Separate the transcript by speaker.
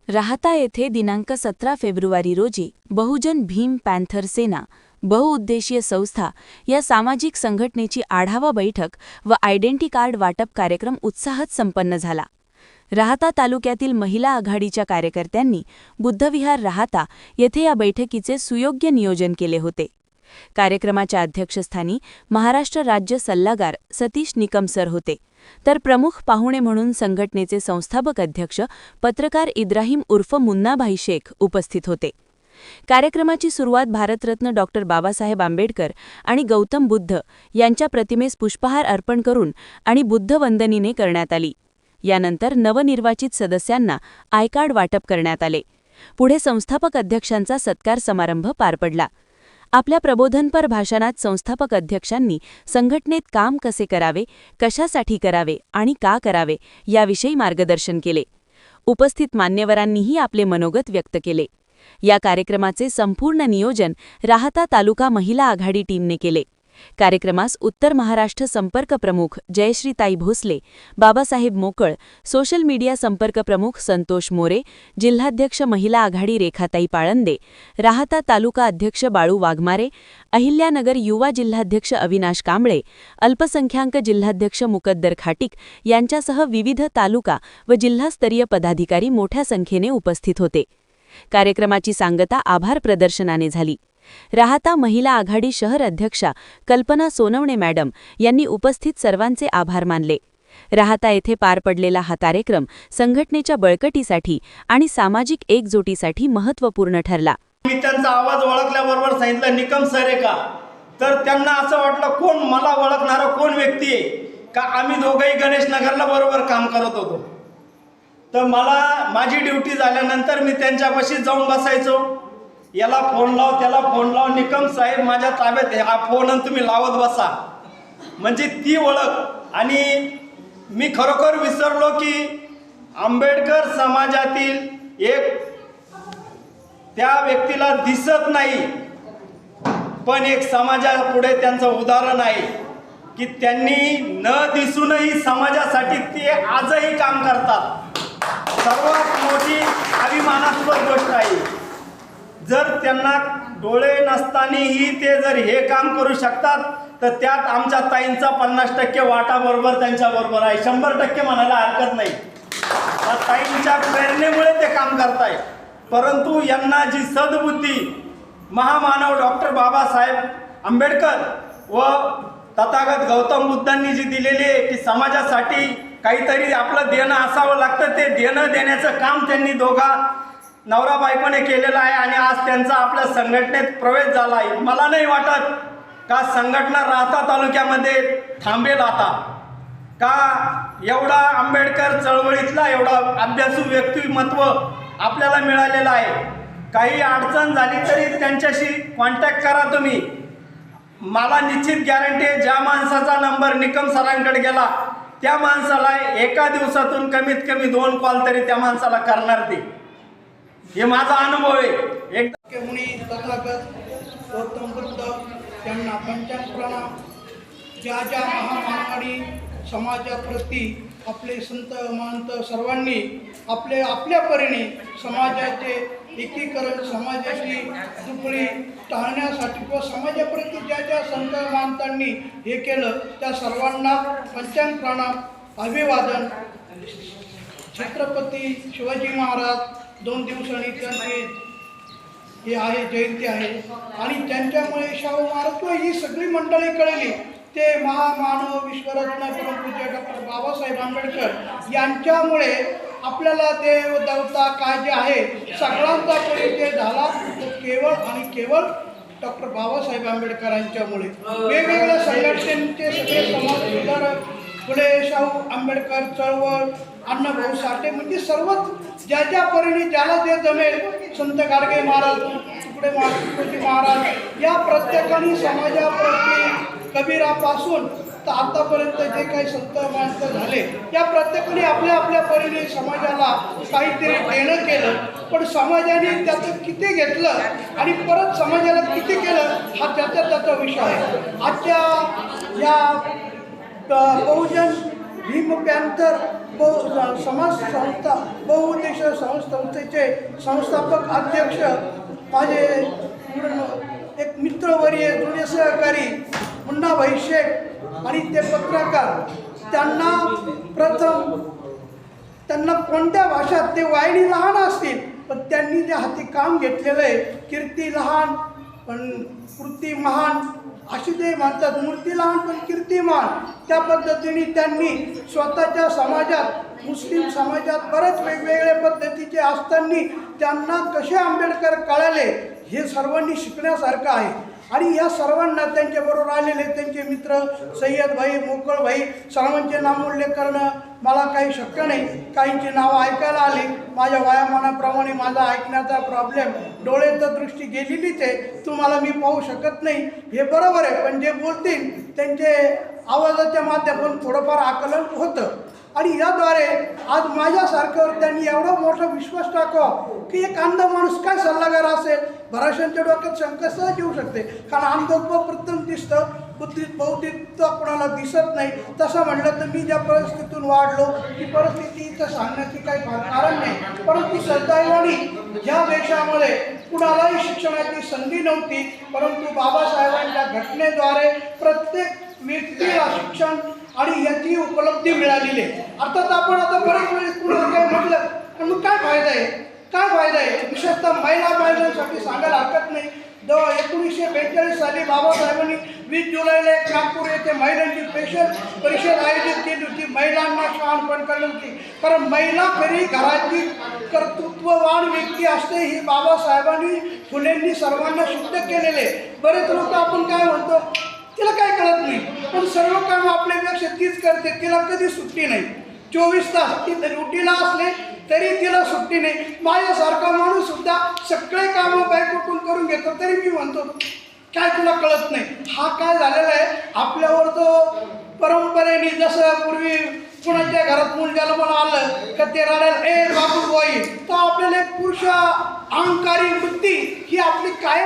Speaker 1: राहता येथे दिनांक 17 फेब्रुवारी रोजी बहुजन भीम पॅन्थर सेना बहुउद्देशीय संस्था या सामाजिक संघटनेची आढावा बैठक व आयडेंटी कार्ड वाटप कार्यक्रम उत्साहात संपन्न झाला। राहता तालुक्यातील महिला आघाडीच्या कार्यकर्त्यांनी बुद्धविहार राहता येथे या बैठकीचे सुयोग्य नियोजन केले होते। कार्यक्रमाच्या अध्यक्षस्थानी महाराष्ट्र राज्य सल्लागार सतीश निकम सर होते, तर प्रमुख पाहुणे म्हणून संघटनेचे संस्थापक अध्यक्ष पत्रकार इब्राहिम उर्फ मुन्नाभाई शेख उपस्थित होते। कार्यक्रमाची सुरुवात भारतरत्न डॉक्टर बाबासाहेब आंबेडकर आणि गौतम बुद्ध यांच्या प्रतिमेस पुष्पहार अर्पण करून आणि बुद्धवंदनीने करण्यात आली। यानंतर नवनिर्वाचित सदस्यांना आय कार्ड वाटप करण्यात आले। पुढे संस्थापक अध्यक्षांचा सत्कार समारंभ पार पडला। आपल्या प्रबोधनपर भाषणात संस्थापक अध्यक्षांनी संघटनेत काम कसे करावे, कशासाठी करावे आणि का करावे याविषयी मार्गदर्शन केले। उपस्थित मान्यवरांनीही आपले मनोगत व्यक्त केले। या कार्यक्रमाचे संपूर्ण नियोजन राहता तालुका महिला आघाडी टीमने केले। कार्यक्रमास उत्तर महाराष्ट्र संपर्क प्रमुख जयश्रीताई भोसले, बाबासाहेब मोकळ, सोशल मीडिया संपर्क प्रमुख संतोष मोरे, जिल्हाध्यक्ष महिला आघाडी रेखाताई पाळंदे, राहता तालुका अध्यक्ष बाळू वाघमारे, अहिल्यानगर युवा जिल्हाध्यक्ष अविनाश कांबळे, अल्पसंख्याक जिल्हाध्यक्ष मुकद्दर खाटिक यांच्यासह विविध तालुका व जिल्हास्तरीय पदाधिकारी मोठ्या संख्येने उपस्थित होते। कार्यक्रमाची सांगता आभार प्रदर्शनाने झाली। राहता महिला आघाडी शहर अध्यक्षा कल्पना सोनवणे मॅडम यांनी उपस्थित सर्वांचे आभार मानले। राहता येथे पार पडलेला हा कार्यक्रम संघटनेच्या बळकटीसाठी आणि सामाजिक एकजुटीसाठी महत्त्वपूर्ण ठरला।
Speaker 2: मी त्यांचा आवाज ओळखल्याबरोबर सांगितलं निकम सर आहे का, तर त्यांना असं वाटलं कोण मला ओळखणारा कोण व्यक्ती आहे का। आम्ही दोघंही गणेश नगरला बरोबर काम करत होतो, तर मला माझी ड्युटी झाल्यानंतर मी त्यांच्यापाशी जाऊन बसायचो। याला फोन लाव त्याला फोन लाव, निकम साहेब माझ्या ताब्यात हा फोन आणि तुम्ही लावत बसा, म्हणजे ती ओळख। आणि मी खरोखर विसरलो की आंबेडकर समाजातील एक त्या व्यक्तीला दिसत नाही, पण एक समाजापुढे त्यांचं उदाहरण आहे की त्यांनी न दिसूनही समाजासाठी ते आजही काम करतात। सर्वात मोठी अभिमानास्पद गोष्ट आहे। जर त्यांना डोळे नसतानाही ते जर हे काम करू शकतात, तर त्यात आमच्या ताईंचा 50% वाटा बरोबर त्यांच्याबरोबर आहे, 100% म्हणायला हरकत नाही। त्या ताईंच्या प्रेरणेमुळे ते काम करताय। परंतु यांना जी सद्बुद्धी महामानव डॉक्टर बाबासाहेब आंबेडकर व तथागत गौतम बुद्धांनी जी दिलेली आहे की समाजासाठी काहीतरी आपलं देणं असावं लागतं, ते देणं देण्याचं काम त्यांनी दोघा नवरा बायकोने केलेलं आहे आणि आज त्यांचा आपल्या संघटनेत प्रवेश झाला आहे। मला नाही वाटत का संघटना राहता तालुक्यामध्ये थांबेल आता, का एवढा आंबेडकर चळवळीतला एवढा अभ्यासू व्यक्तिमत्व आपल्याला मिळालेलं आहे। काही अडचण झाली तरी त्यांच्याशी कॉन्टॅक्ट करा तुम्ही। मला निश्चित गॅरंटी आहे, ज्या माणसाचा नंबर निकम सरांकडे गेला त्या माणसाला एका दिवसातून कमीत कमी 2 कॉल तरी त्या माणसाला करणार ते, हे माझा अनुभव आहे।
Speaker 3: एकदा मुनी तथागत गौतम बुद्ध यांना पंचांग प्रणाम। ज्या ज्या महामानवाडी समाजाप्रती आपले संत महंत सर्वांनी आपल्या परीने समाजाचे एकीकरण, समाजाची दुपळी टाळण्यासाठी व समाजाप्रती ज्या ज्या संत महंतांनी हे केलं त्या सर्वांना पंचांग प्रणाम, अभिवादन। छत्रपती शिवाजी महाराज 2 दिवसांनी त्यांचे हे आहे जयंती आहे आणि त्यांच्यामुळे शाहू महाराज व ही सगळी मंडळी कळली ते महामानव विश्वरत्न परमपूज्य डॉक्टर बाबासाहेब आंबेडकर यांच्यामुळे आपल्याला देव देवता काय जे आहे सगळ्यांचा परिचय झाला, तो केवळ आणि केवळ डॉक्टर बाबासाहेब आंबेडकरांच्यामुळे। वेगवेगळ्या संघटनेचे सगळे समाज सुधारक, फुले शाहू आंबेडकर चळवळ, अण्णाभाऊ साठे, म्हणजे सर्वच ज्या ज्या परीने ज्याला जे जमेल, संत गाडगे महाराज, तुकडे महाराज, या प्रत्येकाने समाजाप्रती कबीरापासून तर आतापर्यंत जे काही संत महंत झाले या प्रत्येकाने आपल्या परीने समाजाला काहीतरी देणं केलं, पण समाजाने त्याचं किती घेतलं आणि परत समाजाला किती केलं हा त्याचा विषय आहे। आजच्या या बहुजन भीम पॅन्थर समाज संस्था बहुउद्देशीय संस्थेचे संस्थापक अध्यक्ष माझे एक मित्रवर्य जुने सहकारी मुन्नाभाई शेख आणि ते पत्रकार, त्यांना कोणत्या भाषात ते वायडी लहान असतील पण त्यांनी जे हाती काम घेतलेलं आहे, कीर्ती लहान पण कृती महान अशी ते म्हणतात, मूर्ती लहान पण कीर्तिमान, त्या पद्धतीने त्यांनी स्वतःच्या समाजात मुस्लिम समाजात बरेच वेगवेगळ्या पद्धतीचे असताना त्यांना कसे आंबेडकर कळाले हे सर्वांनी शिकण्यासारखं आहे. आणि या सर्वांना त्यांच्याबरोबर आलेले त्यांचे मित्र सय्यदभाई, मोकळभाई, सर्वांचे नामोल्लेख करणं मला काही शक्य नाही. काहींची नावं ऐकायला आली, माझ्या वयामानाप्रमाणे माझा ऐकण्याचा प्रॉब्लेम, डोळे तर दृष्टी गेलेलीच आहे, तुम्हाला मी पाहू शकत नाही हे बरोबर आहे, पण जे बोलतील त्यांचे आवाजाच्या माध्यमातून थोडंफार आकलन होतं. आणि याद्वारे आज माझ्यासारख्यावर त्यांनी एवढा मोठा विश्वास टाकावा की एक अंध माणूस काय सल्लागार असेल, भराशांच्या डोक्यात शंका सहज येऊ शकते, कारण अंधत्व प्रथम दिसतं, बुद्धीत बौद्धिकता कोणाला दिसत नाही. तसं म्हटलं तर मी ज्या परिस्थितीतून वाढलो ती परिस्थिती इथं सांगण्याची काही कारण नाही, परंतु सदैवानी ज्या देशामध्ये कुणालाही शिक्षणाची संधी नव्हती, परंतु बाबासाहेबांच्या घटनेद्वारे प्रत्येक व्यक्तीला शिक्षण आणि याची उपलब्धी मिळालेली आहे. अर्थात आपण आता बरेच वेळेस कुणाला काही म्हटलं पण मग काय फायदा आहे, काय फायदा आहे, विशेषतः महिलांसाठी सांगायला हरकत नाही. 1942 साली बाबासाहेबांनी 20 जुलैला एक नागपूर येथे महिलांची स्पेशल परिषद आयोजित केली होती, महिलांना शहाणपण करण्याची. कारण महिला खरी घराची कर्तृत्ववान व्यक्ती असते ही बाबासाहेबांनी फुलेंनी सर्वांना सिद्ध केलेले. बरेच लोक आपण काय म्हणतो तिला काय कळत नाही, पण सर्व काम आपल्यापेक्षा तीच करते, तिला कधी सुट्टी नाही, 24 तास ती ड्युटीला असले तरी तिला सुट्टी नाही. माझ्यासारखा माणूस सुद्धा सगळे कामं बायकोतून करून घेतो, तरी मी म्हणतो काय तुला कळत नाही. हा काय झालेला आहे आपल्यावर, तो परंपरेने जसं पूर्वी कुणाच्या घरात मूल जन्माला आलं का ते रडायला ए बाबू बाई, तर आपल्याला एक पुरुष अहंकारी वृत्ती ही आपली कायम